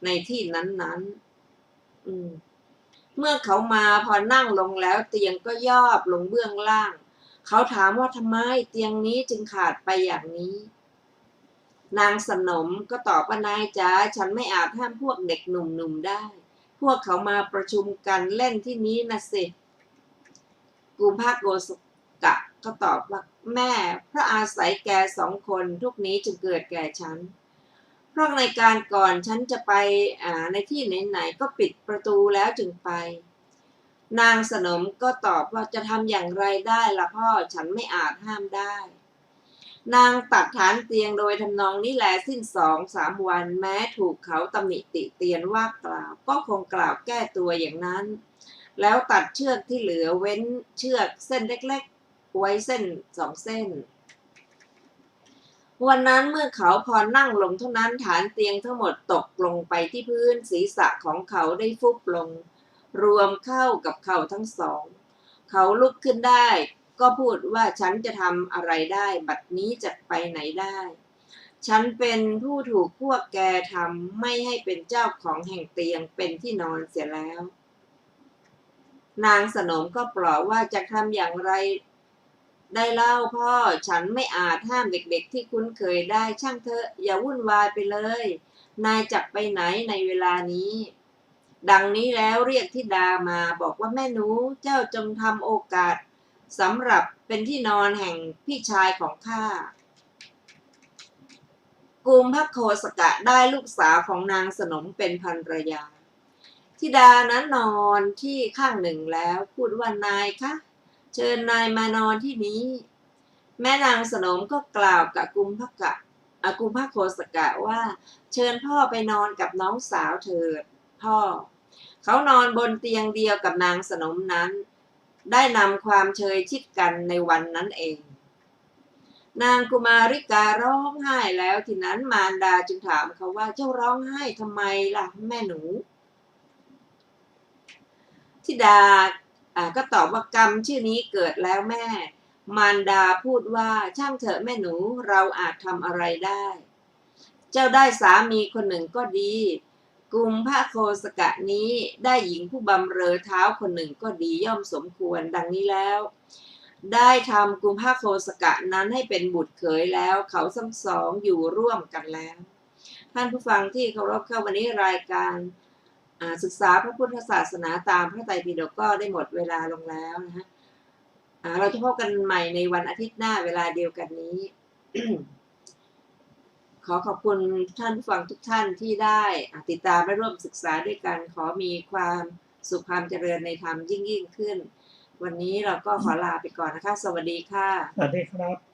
ในที่นั้นเมื่อเขามาพอนั่งลงแล้วเตียงก็ย่อลงเบื้องล่างเขาถามว่าทำไมเตียงนี้จึงขาดไปอย่างนี้นางสนมก็ตอบว่านายจ๋าฉันไม่อาจห้ามพวกเด็กหนุ่มๆได้พวกเขามาประชุมกันเล่นที่นี้นะสิกุมภโคสกะก็ตอบว่าแม่พระอาศัยแก2 คนทุกนี้จึงเกิดแก่ฉันเพราะในการก่อนฉันจะไปในที่ไหนๆก็ปิดประตูแล้วจึงไปนางสนมก็ตอบว่าจะทำอย่างไรได้ล่ะพ่อฉันไม่อาจห้ามได้นางตัดฐานเตียงโดยทำนองนี้แลสิ้น2-3 วันแม้ถูกเขาตำหนิติเตียนว่ากล่าวก็คงกล่าวแก้ตัวอย่างนั้นแล้วตัดเชือกที่เหลือเว้นเชือกเส้นเล็กๆไว้เส้น2 เส้นวันนั้นเมื่อเขาพอนั่งลงเท่านั้นฐานเตียงทั้งหมดตกลงไปที่พื้นศีรษะของเขาได้ฟุบลงรวมเข้ากับเข่าทั้งสองเขาลุกขึ้นได้ก็พูดว่าฉันจะทำอะไรได้บัดนี้จะไปไหนได้ฉันเป็นผู้ถูกพวกแกทำไม่ให้เป็นเจ้าของแห่งเตียงเป็นที่นอนเสียแล้วนางสนมก็ปลอบว่าจะทำอย่างไรได้เล่าพ่อฉันไม่อาจห้ามเด็กๆที่คุ้นเคยได้ช่างเถอะอย่าวุ่นวายไปเลยนายจักไปไหนในเวลานี้ดังนี้แล้วเรียกธิดามาบอกว่าแม่หนูเจ้าจงทำโอกาส สำหรับเป็นที่นอนแห่งพี่ชายของข้ากุมภโคสกะได้ลูกสาวของนางสนมเป็นภรรยาธิดานั้นนอนที่ข้างหนึ่งแล้วพูดว่านายคะเชิญนายมานอนที่นี้แม่นางสนมก็กล่าวกับกุมภโคสกะว่าเชิญพ่อไปนอนกับน้องสาวเถิดพ่อเขานอนบนเตียงเดียวกับนางสนมนั้นได้นำความเชยชิดกันในวันนั้นเองนางกุมาริการ้องไห้แล้วทีนั้นมารดาจึงถามเขาว่าเจ้าร้องไห้ทำไมล่ะแม่หนูธิดาก็ตอบว่ากรรมชื่อนี้เกิดแล้วแม่มารดาพูดว่าช่างเถอะแม่หนูเราอาจทำอะไรได้เจ้าได้สามีคนหนึ่งก็ดีกุมภโคสกะนี้ได้หญิงผู้บำเรอเท้าคนหนึ่งก็ดีย่อมสมควรดังนี้แล้วได้ทำกุมภโคสกะนั้นให้เป็นบุตรเขยแล้วเขาทั้งสองอยู่ร่วมกันแล้วท่านผู้ฟังที่เคารพค่ะวันนี้รายการศึกษาพระพุทธศาสนาตามพระไตรปิฎกก็ได้หมดเวลาลงแล้วนะฮะเราจะพบกันใหม่ในวันอาทิตย์หน้าเวลาเดียวกันนี้ ขอขอบคุณท่านผู้ฟังทุกท่านที่ได้ติดตามและร่วมศึกษาด้วยกันขอมีความสุขความเจริญในธรรมยิ่งขึ้นวันนี้เราก็ขอลาไปก่อนนะคะสวัสดีค่ะสวัสดีครับ